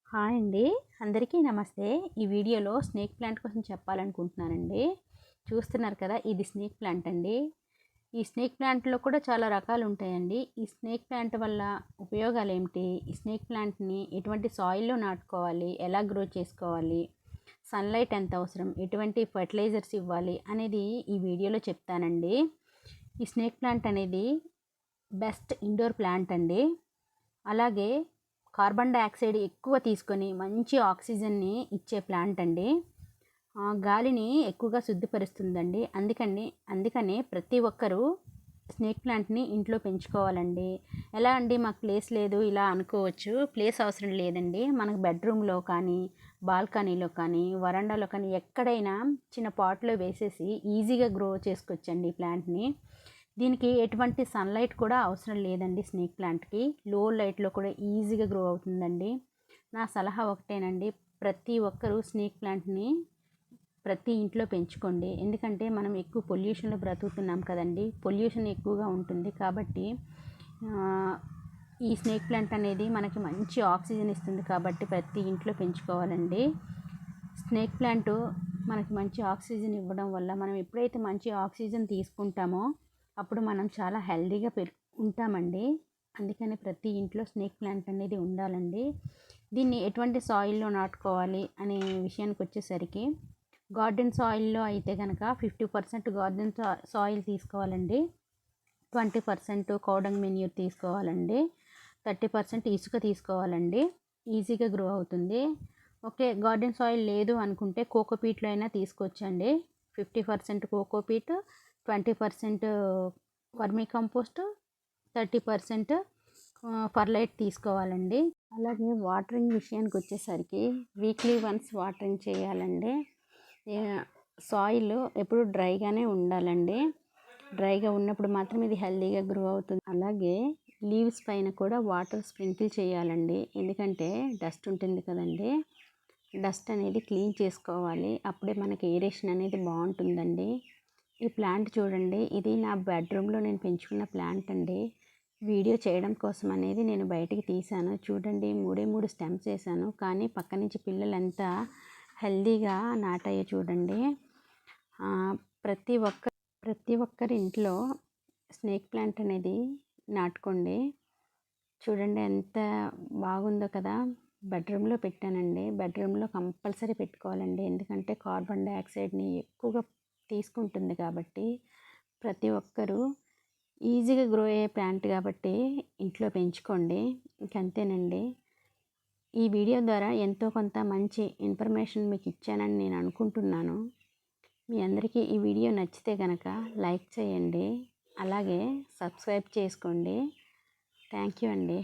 Hi అండి. అందరికీ నమస్తే. ఈ వీడియోలో స్నేక్ ప్లాంట్ కోసం చెప్పాలనుకుంటున్నానండి. చూస్తున్నారు కదా, ఇది స్నేక్ ప్లాంట్ అండి. ఈ స్నేక్ ప్లాంట్‌లో కూడా చాలా రకాలు ఉంటాయండి. ఈ స్నేక్ ప్లాంట్ వల్ల ఉపయోగాలేమిటి? ఈ స్నేక్ ప్లాంట్‌ని ఎటువంటి సాయిల్‌లో నాటుకోవాలి? ఎలా గ్రో చేసుకోవాలి? సన్‌లైట్ ఎంత అవసరం? ఎటువంటి ఫెర్టిలైజర్స్ ఇవ్వాలి? అనేది ఈ వీడియోలో చెప్తానండి. ఈ స్నేక్ ప్లాంట్ అనేది బెస్ట్ ఇండోర్ ప్లాంట్ అండి. అలాగే కార్బన్ డయాక్సైడ్ ఎక్కువ తీసుకొని మంచి ఆక్సిజన్ని ఇచ్చే ప్లాంట్ అండి. గాలిని ఎక్కువగా శుద్ధిపరుస్తుందండి. అందుకనే ప్రతి ఒక్కరూ స్నేక్ ప్లాంట్ని ఇంట్లో పెంచుకోవాలండి. ఎలా అండి, మాకు ప్లేస్ లేదు ఇలా అనుకోవచ్చు. ప్లేస్ అవసరం లేదండి. మనకు బెడ్రూమ్లో కానీ, బాల్కనీలో కానీ, వరండాలో కానీ ఎక్కడైనా చిన్న పాట్లో వేసేసి ఈజీగా గ్రో చేసుకోవచ్చండి ఈ ప్లాంట్ని. దీనికి ఎటువంటి సన్లైట్ కూడా అవసరం లేదండి. స్నేక్ ప్లాంట్కి లో లైట్లో కూడా ఈజీగా గ్రో అవుతుందండి. నా సలహా ఒకటేనండి, ప్రతి ఒక్కరూ స్నేక్ ప్లాంట్ని ప్రతి ఇంట్లో పెంచుకోండి. ఎందుకంటే మనం ఎక్కువ పొల్యూషన్లో బ్రతుకుతున్నాం కదండి. పొల్యూషన్ ఎక్కువగా ఉంటుంది కాబట్టి ఈ స్నేక్ ప్లాంట్ అనేది మనకి మంచి ఆక్సిజన్ ఇస్తుంది కాబట్టి ప్రతి ఇంట్లో పెంచుకోవాలండి. స్నేక్ ప్లాంట్ మనకి మంచి ఆక్సిజన్ ఇవ్వడం వల్ల మనం ఎప్పుడైతే మంచి ఆక్సిజన్ తీసుకుంటామో అప్పుడు మనం చాలా హెల్తీగా ఉంటామండి. అందుకని ప్రతి ఇంట్లో స్నేక్ ప్లాంట్ అనేది ఉండాలండి. దీన్ని ఎటువంటి సాయిల్లో నాటుకోవాలి అనే విషయానికి వచ్చేసరికి, గార్డెన్ సాయిల్లో అయితే కనుక 50% గార్డెన్ సాయిల్ తీసుకోవాలండి. 20% కౌడంగ్ మెన్యూర్ తీసుకోవాలండి. 30% ఇసుక తీసుకోవాలండి. ఈజీగా గ్రో అవుతుంది. ఓకే, గార్డెన్ సాయిల్ లేదు అనుకుంటే కోకోపీట్లో అయినా తీసుకోవచ్చండి. 50% కోకోపీట్, 20% వర్మీ కంపోస్ట్, 30% పర్లైట్ తీసుకోవాలండి. అలాగే వాటరింగ్ విషయానికి వచ్చేసరికి వీక్లీ వన్స్ వాటరింగ్ చేయాలండి. సాయిల్ ఎప్పుడు డ్రైగానే ఉండాలండి. డ్రైగా ఉన్నప్పుడు మాత్రం ఇది హెల్తీగా గ్రో అవుతుంది. అలాగే లీవ్స్ పైన కూడా వాటర్ స్ప్రింకిల్ చేయాలండి. ఎందుకంటే డస్ట్ ఉంటుంది కదండి. డస్ట్ అనేది క్లీన్ చేసుకోవాలి. అప్పుడే మనకి ఏరేషన్ అనేది బాగుంటుందండి. ఈ ప్లాంట్ చూడండి, ఇది నా బెడ్రూమ్లో నేను పెంచుకున్న ప్లాంట్ అండి. వీడియో చేయడం కోసం అనేది నేను బయటికి తీశాను. చూడండి, 3 స్టెమ్స్ వేసాను, కానీ పక్క నుంచి పిల్లలు ఎంత హెల్తీగా నాటాయో చూడండి. ప్రతి ఒక్కరి ఇంట్లో స్నేక్ ప్లాంట్ అనేది నాటుకోండి. చూడండి ఎంత బాగుందో కదా. బెడ్రూమ్లో పెట్టానండి. బెడ్రూమ్లో కంపల్సరీ పెట్టుకోవాలండి. ఎందుకంటే కార్బన్ డయాక్సైడ్ని ఎక్కువగా తీసుకుంటుంది కాబట్టి ప్రతి ఒక్కరూ ఈజీగా గ్రో అయ్యే ప్లాంట్ కాబట్టి ఇంట్లో పెంచుకోండి. ఇంకంతేనండి. ఈ వీడియో ద్వారా ఎంతో కొంత మంచి ఇన్ఫర్మేషన్ మీకు ఇచ్చానని నేను అనుకుంటున్నాను. మీ అందరికీ ఈ వీడియో నచ్చితే కనుక లైక్ చేయండి. అలాగే సబ్స్క్రైబ్ చేసుకోండి. థ్యాంక్ యూ అండి.